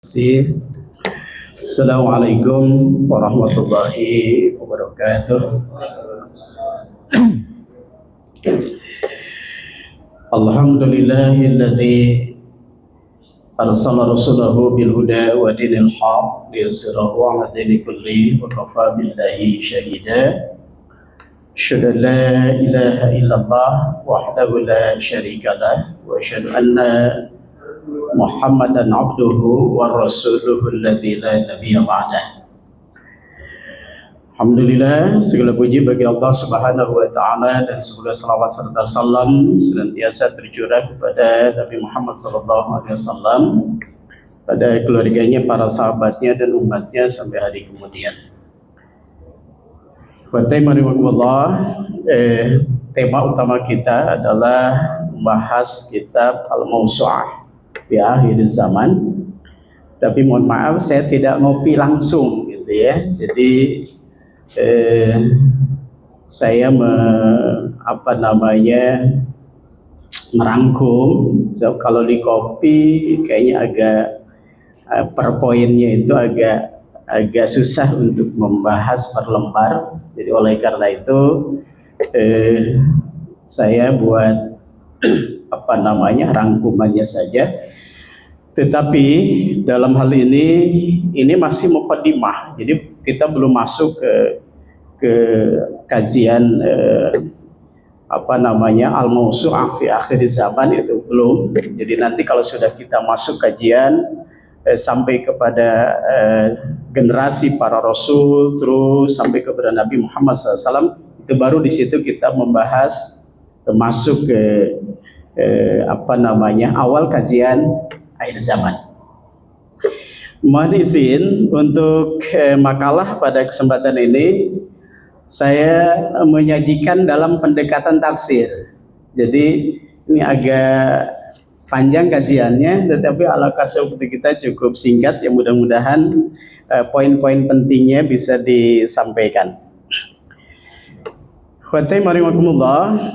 Assalamualaikum warahmatullahi wabarakatuh. Alhamdulillahilladzi arsala rasulahu bil huda wa dinil haq liyuzhirahu 'ala dini kulli wa kafa billahi shahida. Asyhadu an la ilaha illallah wahdahu la syarika lah wa asyhadu anna Muhammadan abduhu wa rasuluhu alladzi la nabiyya ba'dah. Alhamdulillah, segala puji bagi Allah Subhanahu wa taala dan semoga salawat serta salam senantiasa tercurah kepada Nabi Muhammad sallallahu alaihi wasallam, pada keluarganya, para sahabatnya dan umatnya sampai hari kemudian. Tema utama kita adalah membahas kitab Al-Mawsu'ah di akhir zaman, tapi mohon maaf saya tidak ngopi langsung gitu ya. Jadi saya merangkum. So, kalau di kopi kayaknya agak per poinnya itu agak susah untuk membahas per lembar. Jadi oleh karena itu saya buat rangkumannya saja. Tetapi dalam hal ini masih muqaddimah. Jadi kita belum masuk ke kajian Al-Mawsu'ah fi akhir zaman, itu belum. Jadi nanti kalau sudah kita masuk kajian sampai kepada generasi para rasul, terus sampai kepada Nabi Muhammad SAW, itu baru di situ kita membahas masuk ke awal kajian akhir zaman. Mohon izin untuk makalah pada kesempatan ini saya menyajikan dalam pendekatan tafsir. Jadi ini agak panjang kajiannya, tetapi ala kasih kita cukup singkat, ya mudah-mudahan poin-poin pentingnya bisa disampaikan.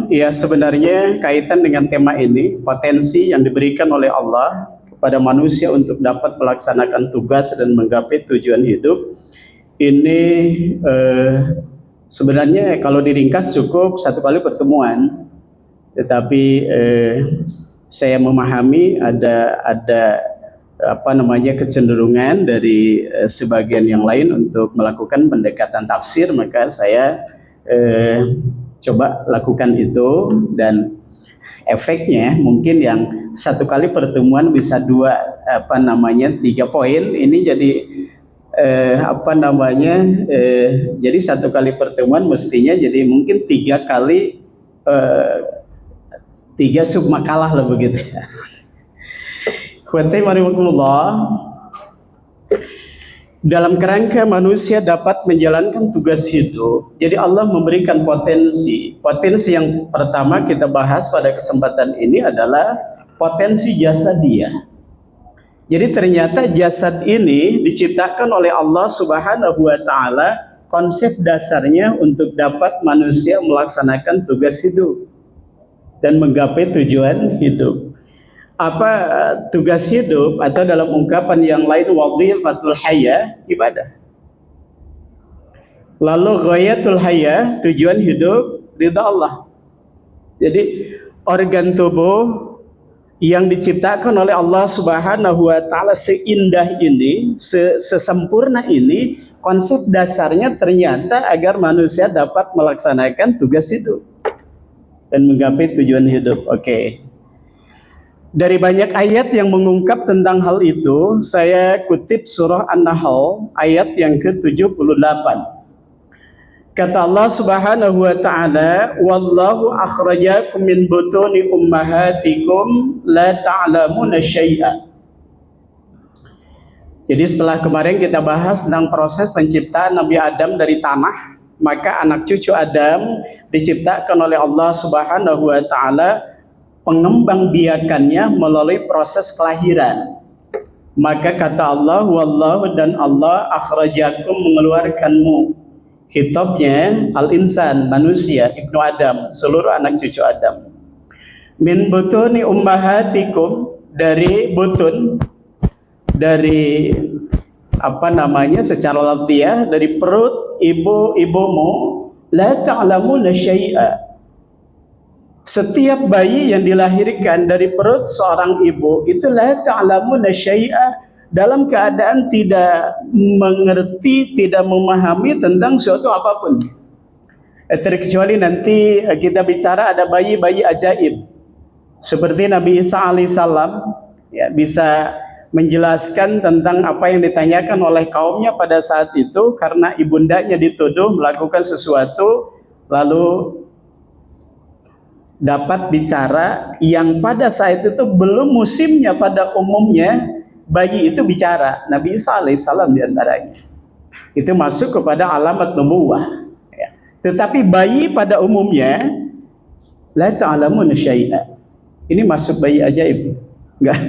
Ya, sebenarnya kaitan dengan tema ini, potensi yang diberikan oleh Allah kepada manusia untuk dapat melaksanakan tugas dan menggapai tujuan hidup ini sebenarnya kalau diringkas cukup satu kali pertemuan, tetapi saya memahami ada kecenderungan dari sebagian yang lain untuk melakukan pendekatan tafsir, maka saya coba lakukan itu, dan efeknya mungkin yang satu kali pertemuan bisa 3 poin, ini jadi jadi satu kali pertemuan mestinya jadi mungkin 3 kali 3 submakalah lah begitu ya. Dalam kerangka manusia dapat menjalankan tugas hidup, jadi Allah memberikan potensi. Potensi yang pertama kita bahas pada kesempatan ini adalah potensi jasadiyah. Jadi ternyata jasad ini diciptakan oleh Allah Subhanahu wa taala, konsep dasarnya untuk dapat manusia melaksanakan tugas hidup dan menggapai tujuan hidup. Apa tugas hidup, atau dalam ungkapan yang lain wadhifatul hayah, ibadah. Lalu ghayatul hayah, tujuan hidup, ridha Allah. Jadi organ tubuh yang diciptakan oleh Allah Subhanahu wa taala seindah ini, sesempurna ini, konsep dasarnya ternyata agar manusia dapat melaksanakan tugas hidup dan menggapai tujuan hidup. Oke. Dari banyak ayat yang mengungkap tentang hal itu, saya kutip surah An-Nahl ayat yang ke-78. Kata Allah Subhanahu wa taala, "Wallahu akhrajakum min butuni ummahatikum la ta'lamuna syai'a." Jadi setelah kemarin kita bahas tentang proses penciptaan Nabi Adam dari tanah, maka anak cucu Adam diciptakan oleh Allah Subhanahu wa taala, pengembangbiakannya melalui proses kelahiran. Maka kata Allah, wallahu, dan Allah, akhrajakum, mengeluarkanmu. Khitabnya al-insan, manusia, ibnu Adam, seluruh anak cucu Adam. Min butuni ummahatikum, dari butun, dari secara lafziah dari perut ibumu, la ta'lamuna syai'a. Setiap bayi yang dilahirkan dari perut seorang ibu itu la ta'lamuna syai'a, dalam keadaan tidak mengerti, tidak memahami tentang suatu apapun. Terkecuali nanti kita bicara ada bayi-bayi ajaib seperti Nabi Isa alaihissalam, ya, bisa menjelaskan tentang apa yang ditanyakan oleh kaumnya pada saat itu karena ibundanya dituduh melakukan sesuatu, lalu dapat bicara yang pada saat itu belum musimnya. Pada umumnya bayi itu bicara, Nabi Isa alaihissalam diantaranya. Itu masuk kepada alamat nubuwah, ya. Tetapi bayi pada umumnya la ta'lamun syai'a. Ini masuk bayi ajaib. Enggak.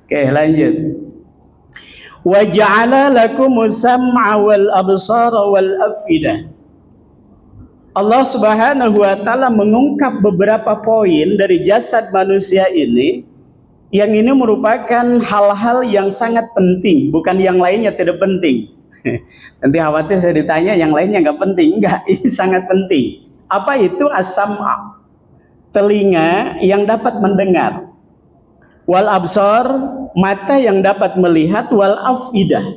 Oke, lanjut. Wa ja'ala lakumus sam'a wal absara wal afidah. Allah Subhanahu wa taala mengungkap beberapa poin dari jasad manusia ini, yang ini merupakan hal-hal yang sangat penting, bukan yang lainnya tidak penting. Nanti khawatir saya ditanya yang lainnya nggak penting. Enggak, ini sangat penting. Apa itu as-sam'a? Telinga yang dapat mendengar. Wal absar, mata yang dapat melihat. Wal afidah.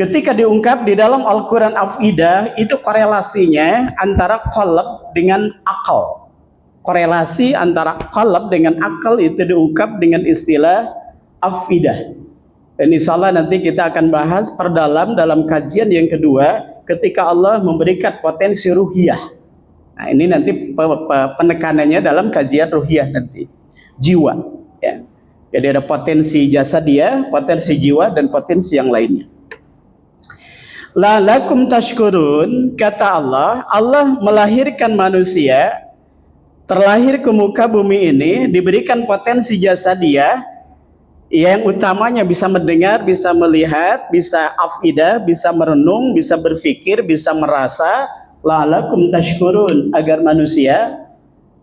Ketika diungkap di dalam Al-Quran afidah, itu korelasinya antara qalb dengan akal. Korelasi antara qalb dengan akal itu diungkap dengan istilah afidah. Dan insya Allah nanti kita akan bahas perdalam dalam kajian yang kedua, ketika Allah memberikan potensi ruhiyah. Nah, ini nanti penekanannya dalam kajian ruhiyah nanti. Jiwa, ya. Jadi ada potensi jasadiah, potensi jiwa, dan potensi yang lainnya. La'allakum tashkurun, kata Allah, Allah melahirkan manusia, terlahir ke muka bumi ini, diberikan potensi jasadiah, yang utamanya bisa mendengar, bisa melihat, bisa afidah, bisa merenung, bisa berpikir, bisa merasa. La'allakum tashkurun, agar manusia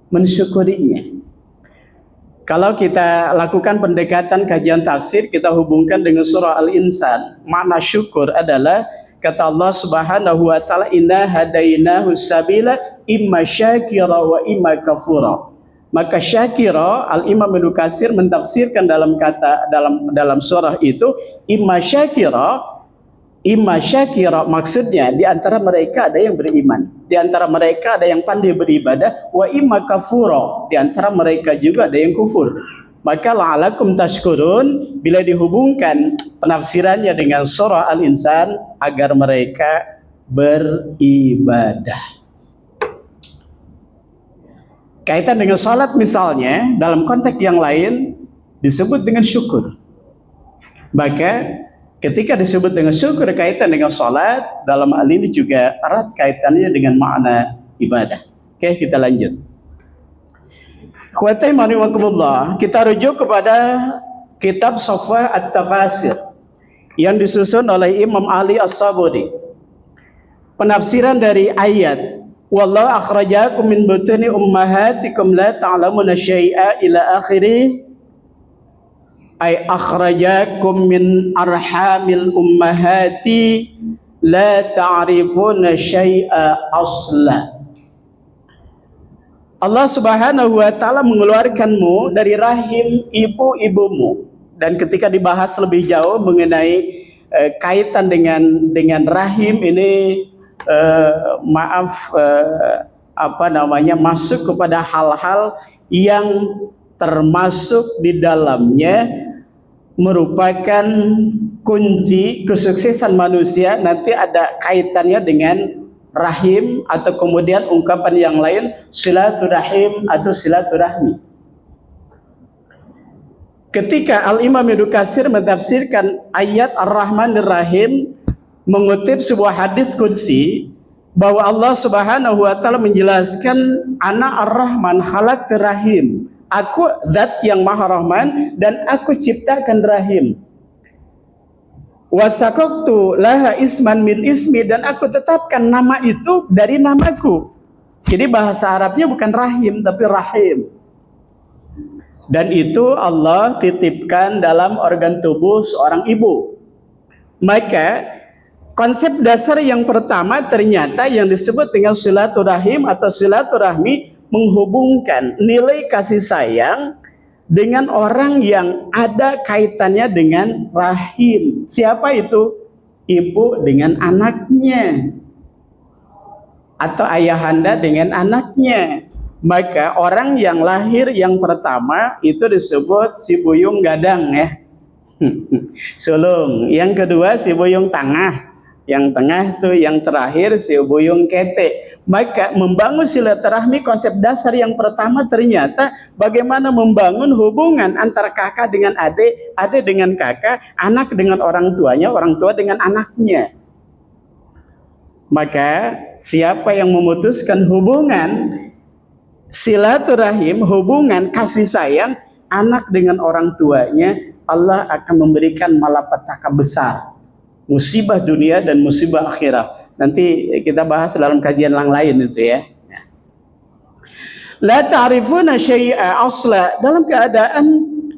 mensyukurinya. Kalau kita lakukan pendekatan kajian tafsir, kita hubungkan dengan surah Al-Insan. Makna syukur adalah kata Allah Subhanahu wa taala, inna hadainahu sabila imma syakira wa imma kafura. Maka syakira, Al-Imam Ibnu Katsir mentafsirkan dalam dalam surah itu imma syakira, maksudnya di antara mereka ada yang beriman, di antara mereka ada yang pandai beribadah, wa imma kafura, di antara mereka juga ada yang kufur. Maka la'alakum tashkurun, bila dihubungkan penafsirannya dengan surah Al-Insan, agar mereka beribadah. Kaitan dengan salat misalnya, dalam konteks yang lain disebut dengan syukur. Maka ketika disebut dengan syukur kaitan dengan salat, dalam hal ini juga erat kaitannya dengan makna ibadah. Oke, kita lanjut. Ikhwati maniwakumullah, kita rujuk kepada kitab Safwah At-Tafasir yang disusun oleh Imam Ali As-Sabuni. Penafsiran dari ayat wallahu akhrajakum min butuni ummahatikum la ta'lamuna syai'a ila akhirih, ay akhrajakum min arhamil ummahati la ta'rifuna syai'a asla. Allah Subhanahu wa taala mengeluarkanmu dari rahim ibu-ibumu. Dan ketika dibahas lebih jauh mengenai kaitan dengan rahim ini, masuk kepada hal-hal yang termasuk di dalamnya merupakan kunci kesuksesan manusia. Nanti ada kaitannya dengan rahim, atau kemudian ungkapan yang lain silaturahim atau silaturahmi. Ketika Al-Imam Ibnu Katsir mentafsirkan ayat Ar-Rahmanir Rahim, mengutip sebuah hadis qudsi bahwa Allah Subhanahu wa taala menjelaskan ana Ar-Rahman khalaqtu rahim, aku zat yang maha rahman dan aku ciptakan rahim. Wasaqtu laha isman min ismi, dan aku tetapkan nama itu dari namaku. Jadi bahasa Arabnya bukan rahim tapi rahim. Dan itu Allah titipkan dalam organ tubuh seorang ibu. Maka konsep dasar yang pertama ternyata yang disebut dengan silaturahim atau silaturahmi menghubungkan nilai kasih sayang dengan orang yang ada kaitannya dengan rahim. Siapa itu? Ibu dengan anaknya atau ayahanda dengan anaknya. Maka orang yang lahir yang pertama itu disebut si buyung gadang ya. Sulung. Yang kedua si buyung tengah. Yang tengah itu yang terakhir si buyung kete. Maka membangun silaturahmi konsep dasar yang pertama ternyata bagaimana membangun hubungan antara kakak dengan adik, adik dengan kakak, anak dengan orang tuanya, orang tua dengan anaknya. Maka siapa yang memutuskan hubungan silaturahim, hubungan kasih sayang anak dengan orang tuanya, Allah akan memberikan malapetaka besar, musibah dunia dan musibah akhirat. Nanti kita bahas dalam kajian yang lain itu ya. La ta'rifuna syai'a asla, dalam keadaan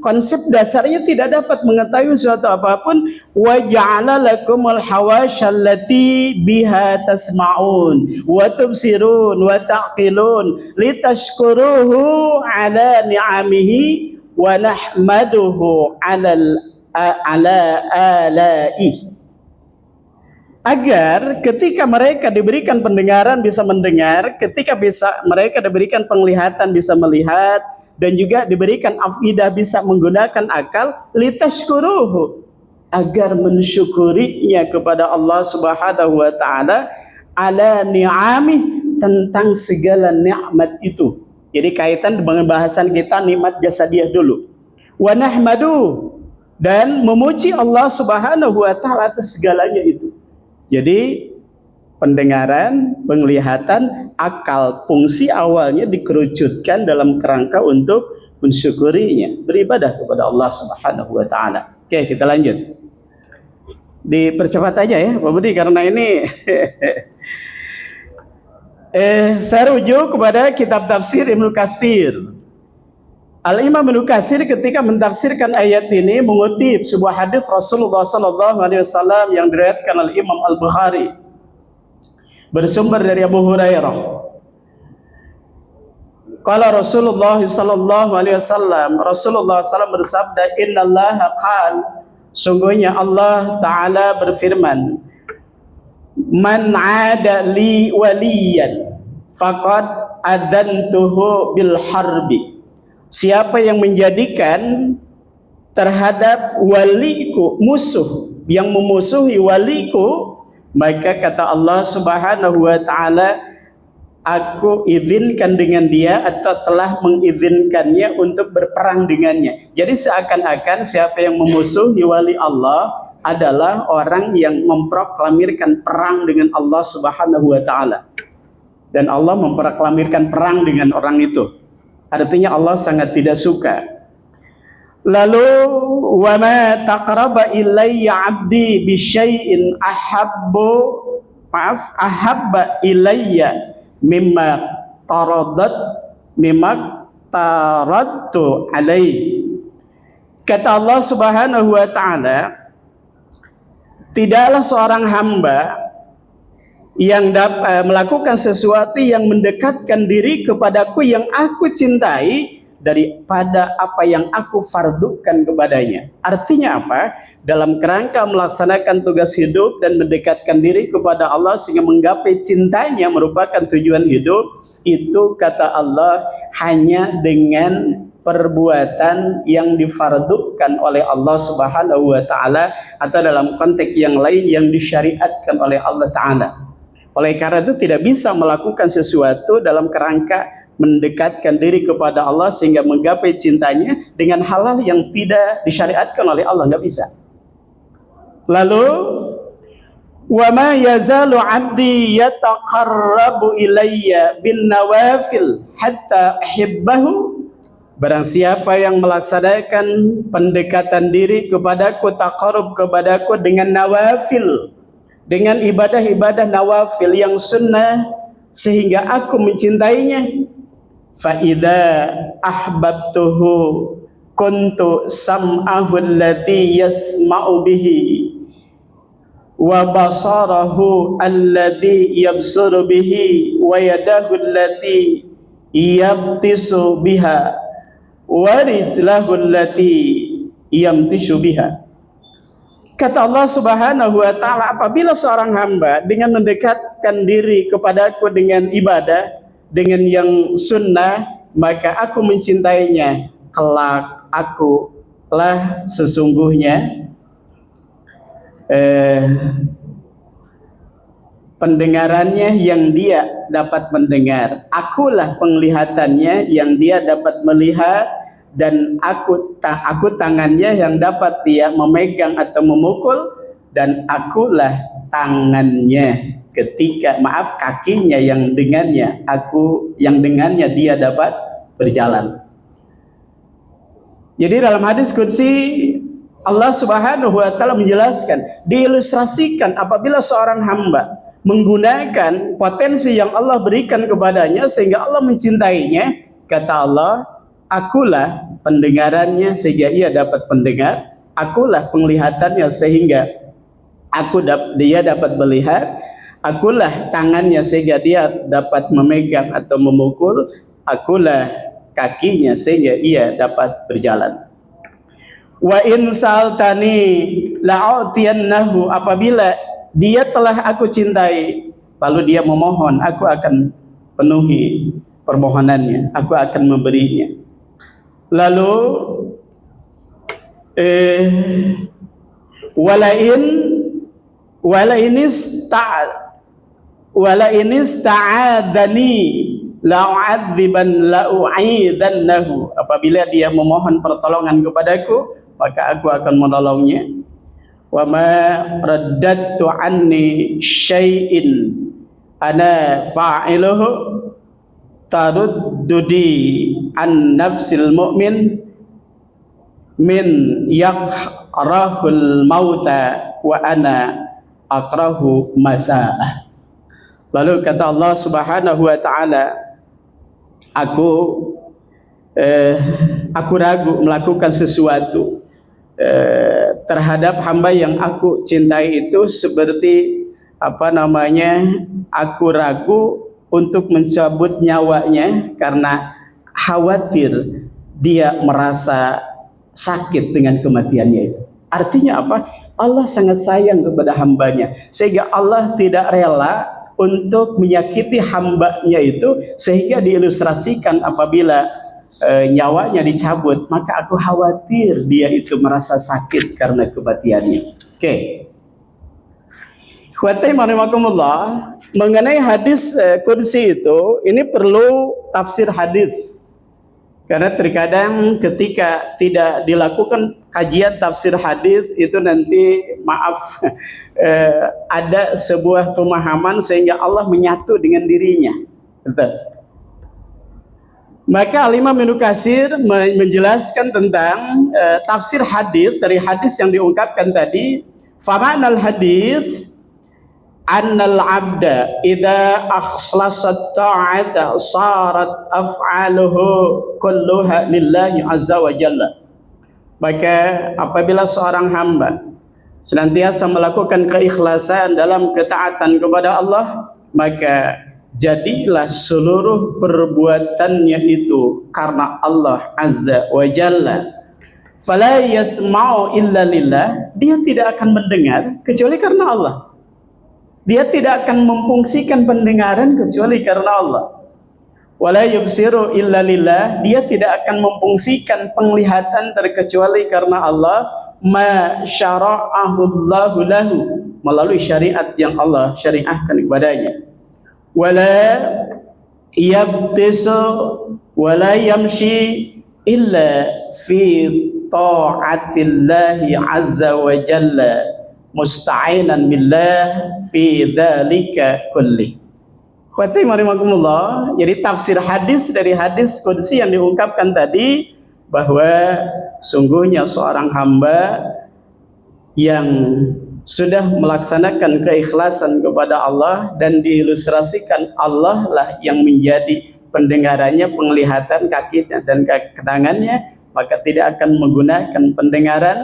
konsep dasarnya tidak dapat mengetahui sesuatu apapun. Wa ja'ala lakumul hawasya allati biha tasma'un wa tubsirun wa taqilun litashkuruhu ala ni'amihi wa nahmaduhu ala alaih. Agar ketika mereka diberikan pendengaran bisa mendengar, ketika mereka diberikan penglihatan bisa melihat, dan juga diberikan afidah bisa menggunakan akal, litashkuruhu, agar mensyukurinya kepada Allah Subhanahu wa taala ala ni'amih, tentang segala nikmat itu. Jadi kaitan dengan bahasan kita nikmat jasadiah dulu. Wa nahmadu, dan memuji Allah Subhanahu wa taala atas segalanya itu. Jadi pendengaran, penglihatan, akal, fungsi awalnya dikerucutkan dalam kerangka untuk mensyukurinya, beribadah kepada Allah Subhanahu wa taala. Oke, kita lanjut. Dipercepat aja ya, Pak Budi, karena ini saya rujuk kepada kitab tafsir Ibnu Katsir. Al-Imam Ibnu Katsir ketika mentafsirkan ayat ini mengutip sebuah hadis Rasulullah SAW yang diriwayatkan oleh Imam Al-Bukhari bersumber dari Abu Hurairah. Qala Rasulullah SAW, Rasulullah SAW bersabda, Innallaha qal, sungguhnya Allah Ta'ala berfirman, Man 'ada li waliyan faqad adantuhu bil harbi. Siapa yang menjadikan terhadap waliku musuh, yang memusuhi waliku, maka kata Allah Subhanahu wa taala, aku izinkan dengan dia atau telah mengizinkannya untuk berperang dengannya. Jadi seakan-akan siapa yang memusuhi wali Allah adalah orang yang memproklamirkan perang dengan Allah Subhanahu wa taala. Dan Allah memproklamirkan perang dengan orang itu. Artinya Allah sangat tidak suka. Lalu wa ma taqraba ilayya 'abdi bi syai'in ahabba ilayya mimma taradtu alaihi. Kata Allah Subhanahu wa taala, tidaklah seorang hamba yang melakukan sesuatu yang mendekatkan diri kepadaku yang aku cintai daripada apa yang aku fardukan kepadanya. Artinya apa? Dalam kerangka melaksanakan tugas hidup dan mendekatkan diri kepada Allah sehingga menggapai cintanya merupakan tujuan hidup, itu kata Allah hanya dengan perbuatan yang difardukan oleh Allah Subhanahu wa taala, atau dalam konteks yang lain yang disyariatkan oleh Allah taala. Oleh karena itu tidak bisa melakukan sesuatu dalam kerangka mendekatkan diri kepada Allah sehingga menggapai cintanya dengan hal-hal yang tidak disyariatkan oleh Allah, nggak bisa. Lalu wa ma yazalu 'abdi yataqarrabu ilayya bin nawafil hatta ahibbahu. Barang siapa yang melaksanakan pendekatan diri kepadaku, taqarrub kepadaku dengan nawafil, dengan ibadah-ibadah nawafil yang sunnah, sehingga aku mencintainya, fa idza ahbabtuhu kuntu sam'ahu alladhi yasma'u bihi wa basarahu alladhi yabsuru bihi wa yadahu allati yabtisu biha wa rijlahu allati yamtishu biha. Kata Allah Subhanahu wa taala, apabila seorang hamba dengan mendekatkan diri kepadaku dengan ibadah, dengan yang sunnah, maka aku mencintainya. Kelak akulah sesungguhnya pendengarannya yang dia dapat mendengar, akulah penglihatannya yang dia dapat melihat, dan aku tangannya yang dapat dia memegang atau memukul, dan akulah tangannya kakinya yang dengannya dia dapat berjalan. Jadi dalam hadis qudsi Allah Subhanahu wa taala menjelaskan, diilustrasikan apabila seorang hamba menggunakan potensi yang Allah berikan kepadanya sehingga Allah mencintainya, kata Allah, akulah pendengarannya sehingga ia dapat mendengar, akulah penglihatannya sehingga dia dapat melihat, akulah tangannya sehingga dia dapat memegang atau memukul, akulah kakinya sehingga ia dapat berjalan. Wa in saltani la'utiyannahu, apabila dia telah aku cintai lalu dia memohon, aku akan penuhi permohonannya, aku akan memberinya. Lalu wala in ista'adani la'u'idannahu, apabila dia memohon pertolongan kepadaku maka aku akan menolongnya. Wa ma raddattu anni syai'in ana fa'iluhu taruddudi an nafsil mu'min min yakrahul mauta wa ana akrahu masa'ah. Lalu kata Allah Subhanahu wa taala, aku ragu melakukan sesuatu terhadap hamba yang aku cintai itu seperti aku ragu untuk mencabut nyawanya karena khawatir dia merasa sakit dengan kematiannya itu. Artinya apa? Allah sangat sayang kepada hambanya sehingga Allah tidak rela untuk menyakiti hambanya itu, sehingga diilustrasikan apabila nyawanya dicabut, maka aku khawatir dia itu merasa sakit karena kematiannya. Oke. Khawatimakumullah, mengenai hadis qudsi itu, ini perlu tafsir hadis. Karena terkadang ketika tidak dilakukan kajian tafsir hadis itu nanti ada sebuah pemahaman sehingga Allah menyatu dengan dirinya. Betul. Maka Al-Imam Ibnu Katsir menjelaskan tentang tafsir hadis dari hadis yang diungkapkan tadi. Famanal hadis annal abda idza akhlasat ta'ata sarat af'aluhu kulluha lillahi azza wa jalla. Maka apabila seorang hamba senantiasa melakukan keikhlasan dalam ketaatan kepada Allah, maka jadilah seluruh perbuatannya itu karena Allah azza wa jalla. Fala yasma'u illa lillah, dia tidak akan mendengar kecuali karena Allah. Dia tidak akan memfungsikan pendengaran kecuali karena Allah. Wala yubsiru illa lillah, dia tidak akan memfungsikan penglihatan terkecuali karena Allah. Ma syara'ahu Allahu lahu, melalui syariat yang Allah syariahkan kepadanya. Wala yabtisu wala yamshi illa fi ta'atillahi azza wa jalla musta'inan billah fi dzalika kulli. Khawatimakumullah, jadi tafsir hadis dari hadis qudsi yang diungkapkan tadi, bahwa sungguhnya seorang hamba yang sudah melaksanakan keikhlasan kepada Allah dan diilustrasikan Allah lah yang menjadi pendengarannya, penglihatan kakinya dan tangannya, maka tidak akan menggunakan pendengaran,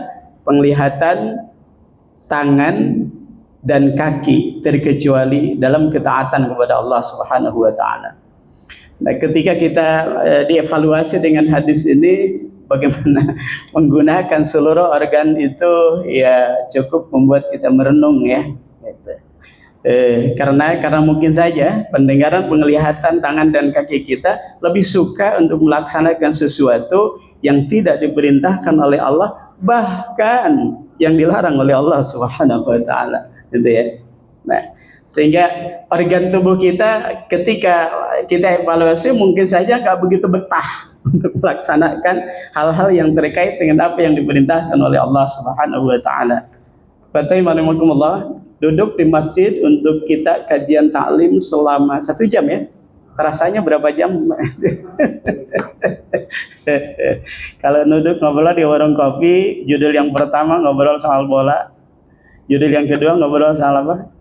penglihatan, tangan, dan kaki terkecuali dalam ketaatan kepada Allah Subhanahu wa taala. Nah, ketika kita dievaluasi dengan hadis ini, bagaimana menggunakan seluruh organ itu, ya cukup membuat kita merenung ya. Gitu. Karena mungkin saja pendengaran, penglihatan, tangan dan kaki kita lebih suka untuk melaksanakan sesuatu yang tidak diperintahkan oleh Allah, bahkan yang dilarang oleh Allah Subhanahu wa taala, gitu ya. Nah, sehingga organ tubuh kita ketika kita evaluasi mungkin saja nggak begitu betah untuk melaksanakan hal-hal yang terkait dengan apa yang diperintahkan oleh Allah Subhanahu wa taala. Fataimanukumullah, duduk di masjid untuk kita kajian taklim selama 1 jam ya. Rasanya berapa jam? Kalau duduk ngobrol di warung kopi, judul yang pertama ngobrol soal bola, judul yang kedua ngobrol soal apa?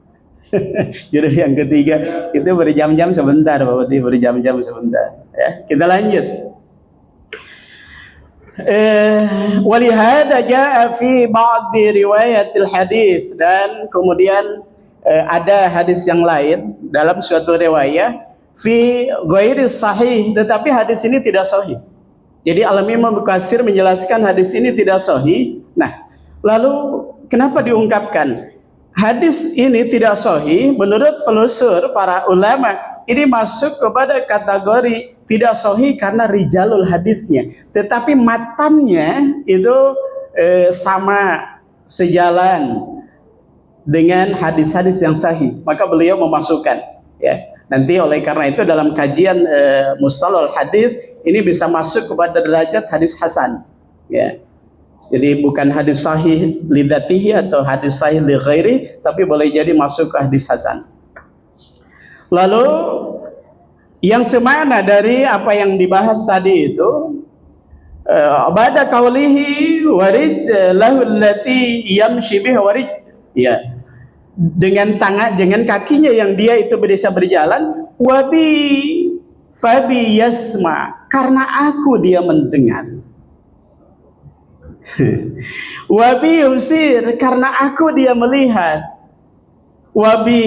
Judul yang ketiga itu berjam-jam sebentar, Bapak Ibu, berjam-jam sebentar. Ya, kita lanjut. Walihada jaa fi ba'd riwayatil hadis, dan kemudian ada hadis yang lain dalam suatu riwayat fi ghairi sahih, tetapi hadis ini tidak sahih. Jadi Al-Imam Mukatsir menjelaskan hadis ini tidak sahih. Nah, lalu kenapa diungkapkan hadis ini tidak sahih? Menurut penelusur para ulama, ini masuk kepada kategori tidak sahih karena rijalul hadisnya, tetapi matannya itu sama, sejalan dengan hadis-hadis yang sahih, maka beliau memasukkan ya. Nanti oleh karena itu dalam kajian mustalahul hadis ini bisa masuk kepada derajat hadis hasan ya. Jadi bukan hadis sahih lidzatihi atau hadis sahih li ghairi, tapi boleh jadi masuk ke hadis hasan. Lalu yang semana dari apa yang dibahas tadi itu, ba'da qaulihi warij lahul lati yamshi biha warij, ya, dengan tangan, dengan kakinya yang dia itu bisa berjalan, wabi fabi yasma, karena aku dia mendengar, wabi yusir, karena aku dia melihat, wabi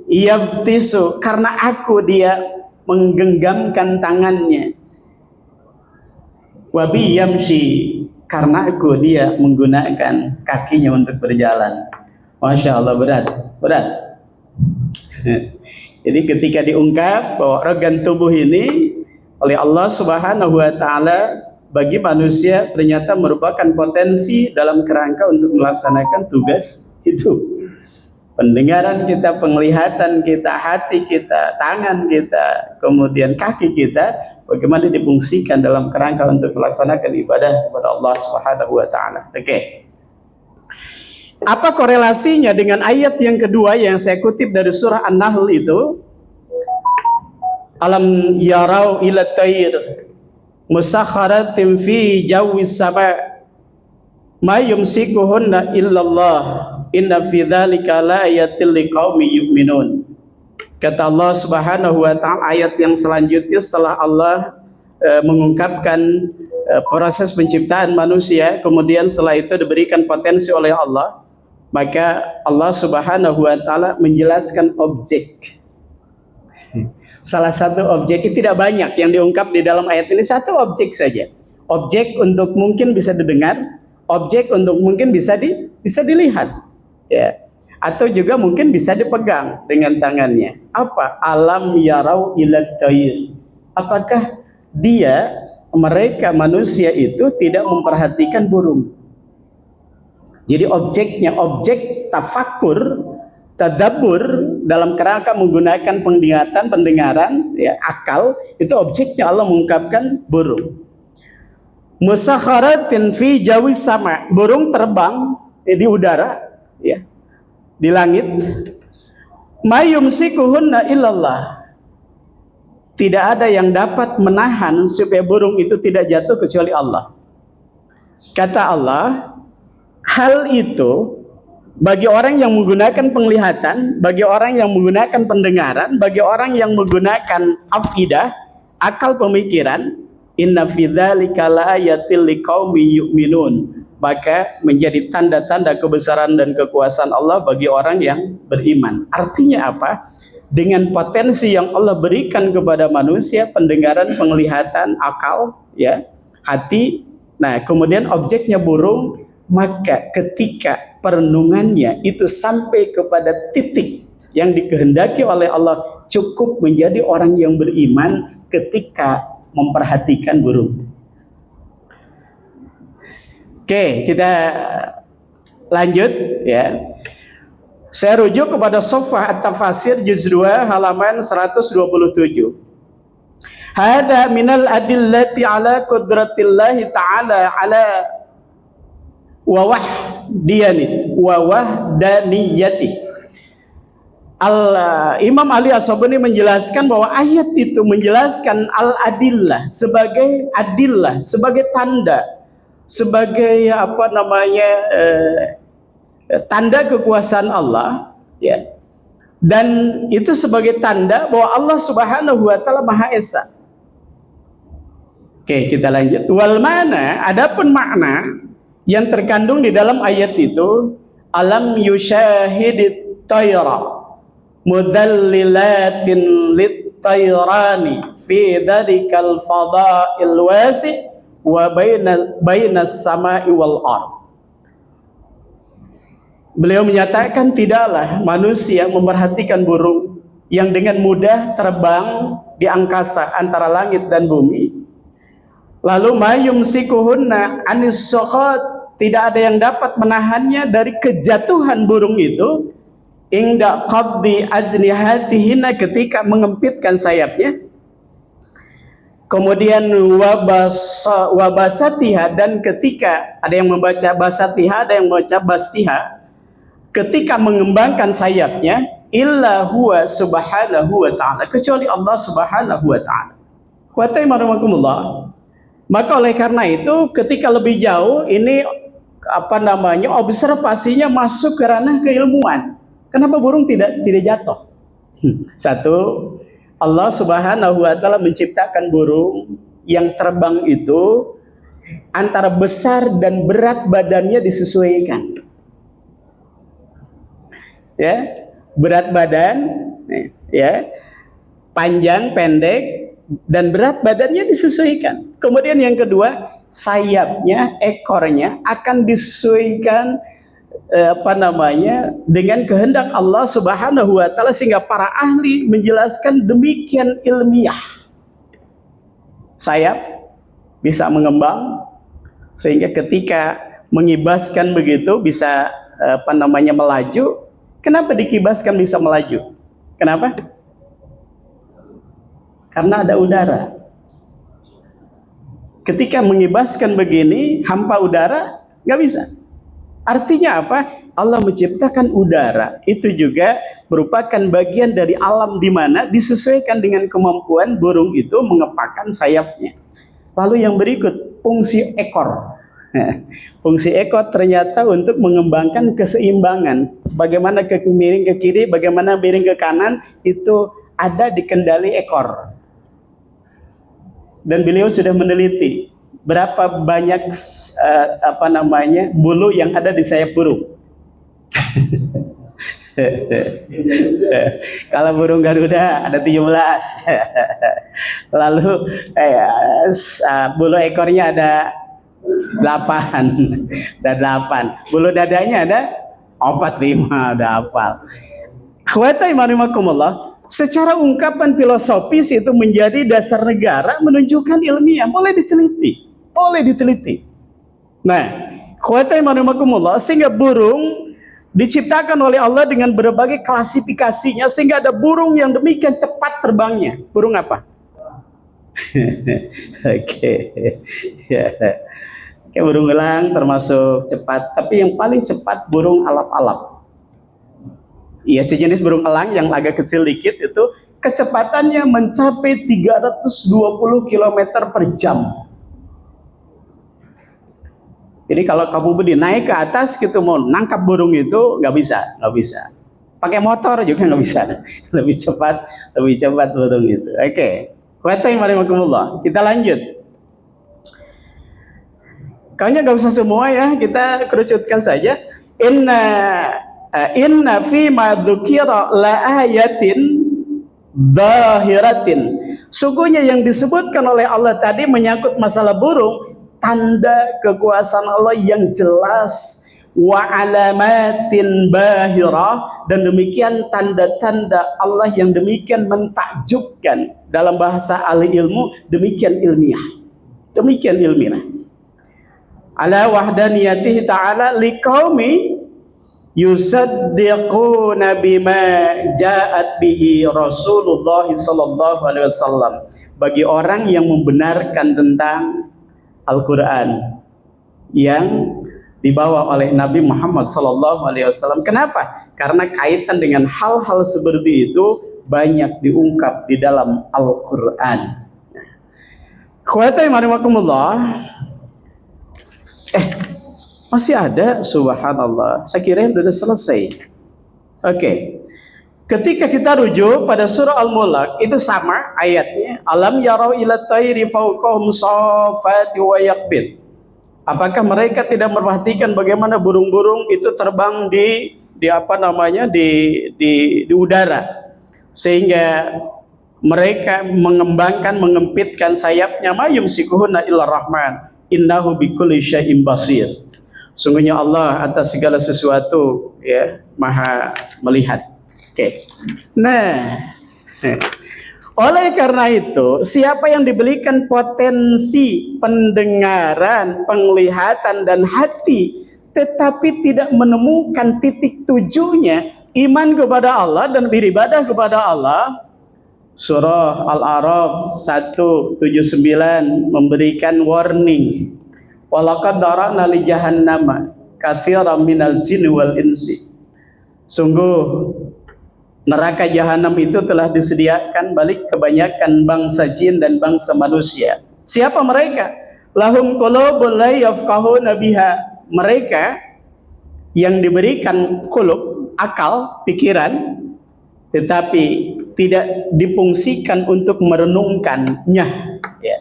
yabtisu, karena aku dia menggenggamkan tangannya, wabi yamshi, karena aku dia menggunakan kakinya untuk berjalan. Masya Allah, berat. Jadi ketika diungkap bahwa organ tubuh ini oleh Allah Subhanahu wa taala bagi manusia ternyata merupakan potensi dalam kerangka untuk melaksanakan tugas hidup. Pendengaran kita, penglihatan kita, hati kita, tangan kita, kemudian kaki kita, bagaimana difungsikan dalam kerangka untuk melaksanakan ibadah kepada Allah Subhanahu wa taala. Oke. Apa korelasinya dengan ayat yang kedua yang saya kutip dari surah An-Nahl itu? Alam yarau ila tayr musakharatin fi jawis sama' ma yumsikuhunna illallah inna fi dzalika laayatil liqaumin yu'minun. Kata Allah Subhanahu wa taala ayat yang selanjutnya setelah Allah mengungkapkan proses penciptaan manusia, kemudian setelah itu diberikan potensi oleh Allah, maka Allah Subhanahu wa taala menjelaskan objek. Salah satu objek, itu tidak banyak yang diungkap di dalam ayat ini, satu objek saja. Objek untuk mungkin bisa didengar, objek untuk mungkin bisa dilihat, ya. Atau juga mungkin bisa dipegang dengan tangannya. Apa? Alam yarau ila tayr. Apakah mereka manusia itu tidak memperhatikan burung? Jadi objeknya, objek tafakur, tadabbur dalam kerangka menggunakan pendengaran, ya, akal, itu objeknya Allah mengungkapkan burung. Musakharatin fi jawis sama, burung terbang di udara, ya, di langit. Mayumsikuhunna illallah, tidak ada yang dapat menahan supaya burung itu tidak jatuh kecuali Allah. Kata Allah, hal itu bagi orang yang menggunakan penglihatan, bagi orang yang menggunakan pendengaran, bagi orang yang menggunakan afidah, akal pemikiran, Inna fi dzalika laayatil liqaumin yu'minun. Maka menjadi tanda-tanda kebesaran dan kekuasaan Allah bagi orang yang beriman. Artinya apa? Dengan potensi yang Allah berikan kepada manusia, pendengaran, penglihatan, akal, ya, hati. Nah, kemudian objeknya burung, maka ketika perenungannya itu sampai kepada titik yang dikehendaki oleh Allah, cukup menjadi orang yang beriman ketika memperhatikan burung. Oke, kita lanjut ya. Saya rujuk kepada Sofah At-Tafasir juz 2 halaman 127. Hadza minal adillati ala qudratillahi ta'ala ala wa wahdaniyati. Imam Ali As-Sabuni menjelaskan bahwa ayat itu menjelaskan al-adillah sebagai adillah, sebagai tanda, sebagai tanda kekuasaan Allah, ya. Dan itu sebagai tanda bahwa Allah Subhanahu wa taala Maha Esa. Oke, kita lanjut. Wal mana, adapun makna yang terkandung di dalam ayat itu, alam yusyahidit tayra mudhallilatin lit tayrani fi dzalikal fada'il wasi' wa bainas sama'i wal ard. Beliau menyatakan tidaklah manusia memperhatikan burung yang dengan mudah terbang di angkasa antara langit dan bumi. Lalu mayumsikuhunna anis saqat, tidak ada yang dapat menahannya dari kejatuhan burung itu. Ingda qabdi ajnihatihinna, ketika mengempitkan sayapnya. Kemudian wabasatiha, dan ketika ada yang membaca basatiha, ada yang membaca bastiha, ketika mengembangkan sayapnya, illa huwa subhanahu wa ta'ala, kecuali Allah Subhanahu wa ta'ala. Maka oleh karena itu ketika lebih jauh ini observasinya masuk ke ranah keilmuan. Kenapa burung tidak jatuh? Satu, Allah Subhanahu wa taala menciptakan burung yang terbang itu antara besar dan berat badannya disesuaikan. Ya, berat badan, ya, panjang, pendek, dan berat badannya disesuaikan. Kemudian yang kedua, sayapnya, ekornya akan disesuaikan dengan kehendak Allah Subhanahu wa taala, sehingga para ahli menjelaskan demikian ilmiah. Sayap bisa mengembang sehingga ketika mengibaskan begitu bisa melaju. Kenapa dikibaskan bisa melaju? Kenapa? Karena ada udara. Ketika mengibaskan begini, hampa udara nggak bisa. Artinya apa? Allah menciptakan udara. Itu juga merupakan bagian dari alam di mana disesuaikan dengan kemampuan burung itu mengepakkan sayapnya. Lalu yang berikut, fungsi ekor. Fungsi ekor ternyata untuk mengembangkan keseimbangan. Bagaimana miring ke kiri, bagaimana miring ke kanan, itu ada di kendali ekor. Dan beliau sudah meneliti berapa banyak bulu yang ada di sayap burung. Kalau burung Garuda ada 17. Lalu bulu ekornya ada 8. Bulu dadanya ada 45, udah hafal. Khawata imanimakumullah. Secara ungkapan filosofis itu menjadi dasar negara, menunjukkan ilmiah, boleh diteliti. Nah, khawata imanimakumullah, sehingga burung diciptakan oleh Allah dengan berbagai klasifikasinya, sehingga ada burung yang demikian cepat terbangnya. Burung apa? Oke. Burung elang termasuk cepat, tapi yang paling cepat burung alap-alap. Iya, sejenis burung elang yang agak kecil dikit itu kecepatannya mencapai 320 km per jam. Jadi kalau kamu berdiri naik ke atas gitu mau nangkap burung itu nggak bisa. Pakai motor juga nggak bisa. Lebih cepat burung itu. Oke. Kita lanjut. Kayaknya nggak usah semua ya, kita kerucutkan saja. Inna fi ma dzukira la ayatin zahiratin. Sungguhnya yang disebutkan oleh Allah tadi menyangkut masalah burung, tanda kekuasaan Allah yang jelas, wa alamatin bahirah, dan demikian tanda-tanda Allah yang demikian mentakjubkan. Dalam bahasa ahli ilmu demikian ilmiah, demikian ilmiah. Ala wahdaniyatihi ta'ala liqaumi yusaddiquna bima ja'at bihi Rasulullah sallallahu alaihi wasallam, bagi orang yang membenarkan tentang Al-Qur'an yang dibawa oleh Nabi Muhammad sallallahu alaihi wasallam. Kenapa? Karena kaitan dengan hal-hal seperti itu banyak diungkap di dalam Al-Qur'an. Khawati marimakumullah. Masih ada, subhanallah. Saya kira sudah selesai. Oke. Ketika kita rujuk pada surah Al-Mulk, itu sama ayatnya. Alam yarau ila tayri fawqahum safati wa yaqbid. Apakah mereka tidak memperhatikan bagaimana burung-burung itu terbang di udara, sehingga mereka mengempitkan sayapnya, ma yumsikuhunna illa rahman innahu bikulli syai'in basir. Sungguhnya Allah atas segala sesuatu ya maha melihat. Oke. Nah, oleh karena itu, siapa yang diberikan potensi pendengaran, penglihatan dan hati, tetapi tidak menemukan titik tujunya iman kepada Allah dan beribadah kepada Allah, surah Al-A'raf 179 memberikan warning. Walaqad dara'na li jahannama katsiran minal jinni wal insi. Sungguh neraka jahanam itu telah disediakan balik kebanyakan bangsa jin dan bangsa manusia. Siapa mereka? Lahum qulubun la yafqahuna biha. Mereka yang diberikan qulub, akal, pikiran, tetapi tidak difungsikan untuk merenungkannya. Ya.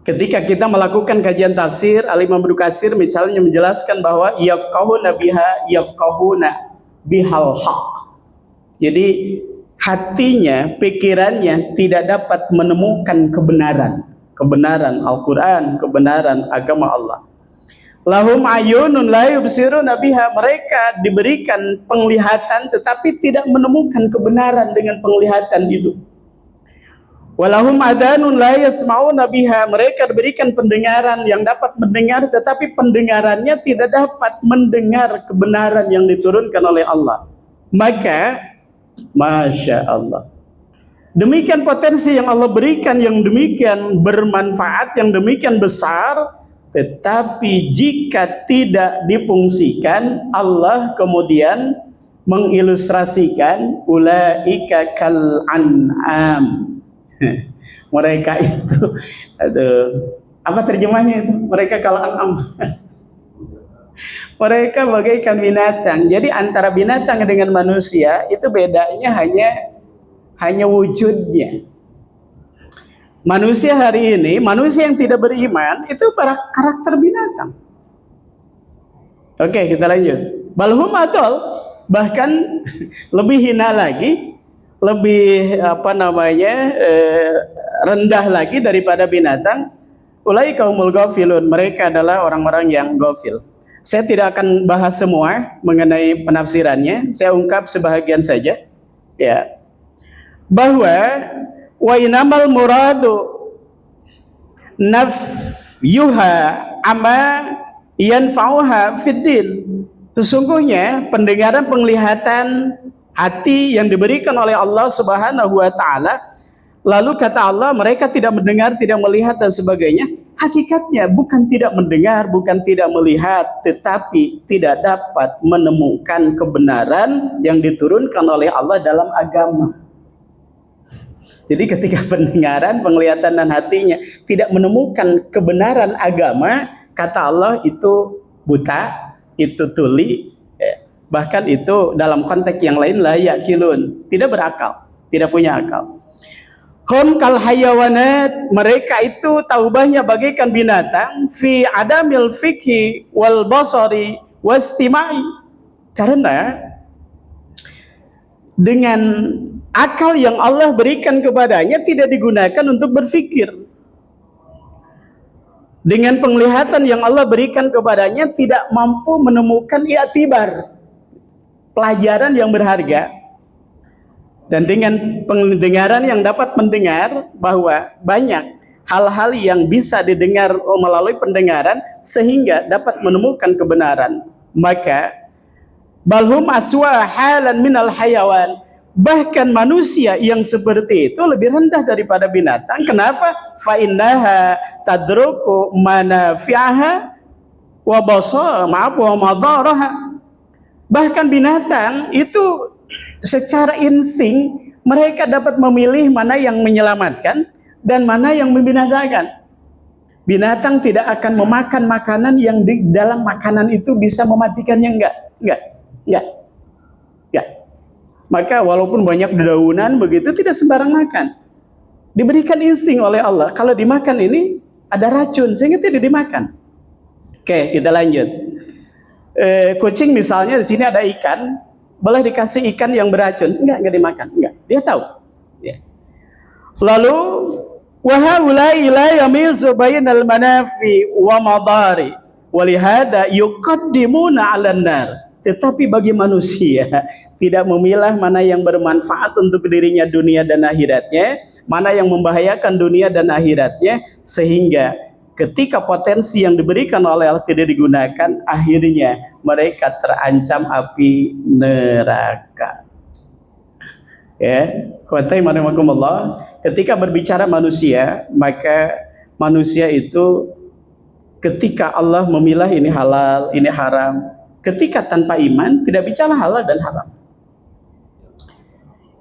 Ketika kita melakukan kajian tafsir, Al-Imam Ibnu Katsir misalnya menjelaskan bahwa yafqahuna biha yafqahuna bihal haq. Jadi hatinya, pikirannya tidak dapat menemukan kebenaran Al-Quran, kebenaran agama Allah. Lahum ayunun la yubsiruna biha. Mereka diberikan penglihatan tetapi tidak menemukan kebenaran dengan penglihatan itu. Walahum adanun la yasma'una biha. Mereka diberikan pendengaran yang dapat mendengar, tetapi pendengarannya tidak dapat mendengar kebenaran yang diturunkan oleh Allah. Maka, Masya Allah, demikian potensi yang Allah berikan, yang demikian bermanfaat, yang demikian besar, tetapi jika tidak difungsikan, Allah kemudian mengilustrasikan ulaika kal an'am. Mereka itu, apa terjemahnya itu? Mereka kal an'am. Mereka bagaikan binatang. Jadi antara binatang dengan manusia itu bedanya hanya wujudnya. Manusia hari ini, manusia yang tidak beriman itu karakter binatang. Oke, kita lanjut. Balhum adol, bahkan lebih hina lagi, lebih rendah lagi daripada binatang. Ulai kaumul ghafilun, mereka adalah orang-orang yang ghafil. Saya tidak akan bahas semua mengenai penafsirannya, saya ungkap sebahagian saja. Ya. Bahwa wa inamal muradu nafyuha ama yanfa'uha fiddin. Sesungguhnya pendengaran, penglihatan, hati yang diberikan oleh Allah Subhanahu wa taala, lalu kata Allah mereka tidak mendengar, tidak melihat dan sebagainya. Hakikatnya bukan tidak mendengar, bukan tidak melihat, tetapi tidak dapat menemukan kebenaran yang diturunkan oleh Allah dalam agama. Jadi ketika pendengaran, penglihatan dan hatinya tidak menemukan kebenaran agama, kata Allah itu buta, itu tuli, bahkan itu dalam konteks yang lain la yaqilun, tidak berakal, tidak punya akal. Hum kal hayawanat, mereka itu taubahnya bagaikan binatang, fi adamil fikhi wal basari wastimai, karena dengan akal yang Allah berikan kepadanya tidak digunakan untuk berpikir. Dengan penglihatan yang Allah berikan kepadanya tidak mampu menemukan i'tibar, pelajaran yang berharga. Dan dengan pendengaran yang dapat mendengar, bahwa banyak hal-hal yang bisa didengar melalui pendengaran sehingga dapat menemukan kebenaran. Maka balhum aswa halan minal hayawan, bahkan manusia yang seperti itu lebih rendah daripada binatang. Kenapa? Fa innaha tadruku manafi'aha wa basar wa madaraha. Bahkan binatang itu secara insting mereka dapat memilih mana yang menyelamatkan dan mana yang membinasakan. Binatang tidak akan memakan makanan yang di dalam makanan itu bisa mematikannya, enggak. Maka walaupun banyak dedaunan begitu, tidak sembarang makan. Diberikan insting oleh Allah, kalau dimakan ini ada racun sehingga tidak dimakan. Oke, kita lanjut. Kucing misalnya, di sini ada ikan, boleh dikasih ikan yang beracun? Enggak dimakan, enggak. Dia tahu. Ya. Lalu wa haula'i la yamizu bainal manafi wa madari wa lihada yuqaddimuna 'alan nar. Tetapi bagi manusia tidak memilah mana yang bermanfaat untuk dirinya dunia dan akhiratnya, mana yang membahayakan dunia dan akhiratnya, sehingga ketika potensi yang diberikan oleh Allah tidak digunakan, akhirnya mereka terancam api neraka. Ya, ketika berbicara manusia, maka manusia itu ketika Allah memilah ini halal, ini haram. Ketika tanpa iman tidak bicara halal dan haram.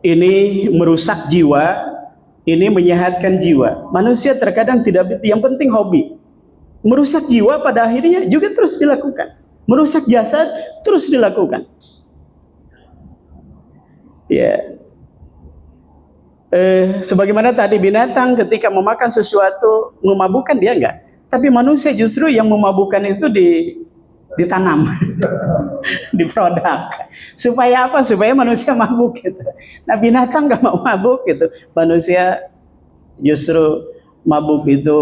Ini merusak jiwa, ini menyehatkan jiwa. Manusia terkadang tidak, yang penting hobi. Merusak jiwa pada akhirnya juga terus dilakukan. Merusak jasad terus dilakukan. Ya. Sebagaimana tadi binatang ketika memakan sesuatu memabukkan, dia enggak. Tapi manusia justru yang memabukkan itu ditanam di produk. Supaya apa? Supaya manusia mabuk gitu. Nah, binatang nggak mau mabuk gitu. Manusia justru mabuk itu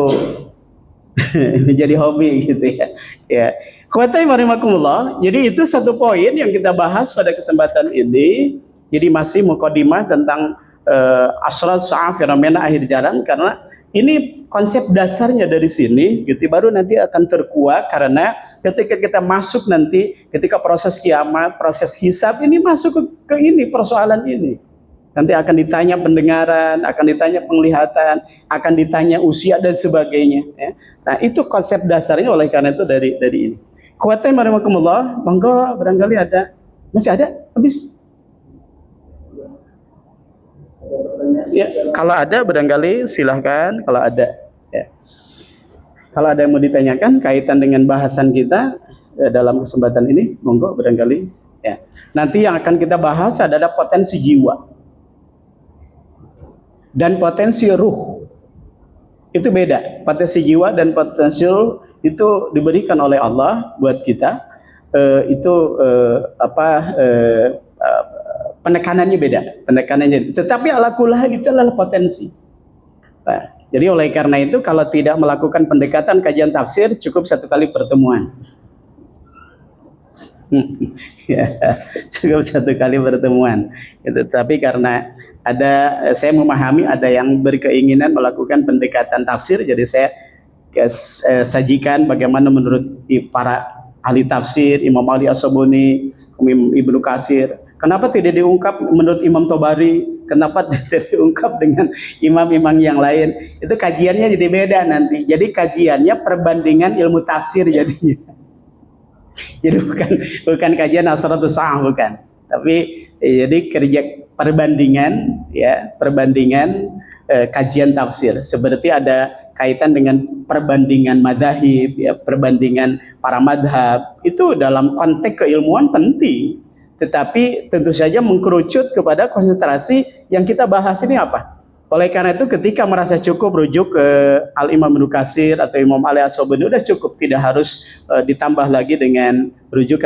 menjadi hobi gitu ya. Ya. Khawatir marimakumullah. Jadi itu satu poin yang kita bahas pada kesempatan ini. Jadi masih mukadimah tentang asrar sa'a, fenomena akhir zaman, karena ini konsep dasarnya dari sini, gitu. Baru nanti akan terkuak, karena ketika kita masuk nanti, ketika proses kiamat, proses hisab ini masuk ke ini, persoalan ini. Nanti akan ditanya pendengaran, akan ditanya penglihatan, akan ditanya usia dan sebagainya. Ya. Nah itu konsep dasarnya, oleh karena itu dari ini. Kuatain marimakumullah, monggo barangkali ada, masih ada, habis. Ya, kalau ada barangkali silahkan, kalau ada. Ya. Kalau ada yang mau ditanyakan kaitan dengan bahasan kita dalam kesempatan ini, monggo barangkali. Ya. Nanti yang akan kita bahas adalah potensi jiwa dan potensi ruh. Itu beda. Potensi jiwa dan potensi ruh itu diberikan oleh Allah buat kita. Penekanannya beda, tetapi ala kullah itu adalah potensi. Nah, jadi oleh karena itu kalau tidak melakukan pendekatan kajian tafsir cukup satu kali pertemuan. Ya, cukup satu kali pertemuan. Itu, tapi karena saya memahami ada yang berkeinginan melakukan pendekatan tafsir, jadi saya sajikan bagaimana menurut para ahli tafsir, Imam Ali As-Sabuni, Ibnu Katsir. Kenapa tidak diungkap menurut Imam Tobari? Kenapa tidak diungkap dengan imam-imam yang lain? Itu kajiannya jadi beda nanti. Jadi kajiannya perbandingan ilmu tafsir jadinya. Jadi bukan kajian asratus sa'ah, bukan. Tapi jadi kerja perbandingan, ya, perbandingan kajian tafsir. Seperti ada kaitan dengan perbandingan madzhab, ya, perbandingan para madhab. Itu dalam konteks keilmuan penting. Tetapi tentu saja mengkerucut kepada konsentrasi yang kita bahas ini apa? Oleh karena itu ketika merasa cukup rujuk ke Al-Imam Ibnu Katsir atau Imam Ali As-Sabuni, udah cukup, tidak harus ditambah lagi dengan rujukan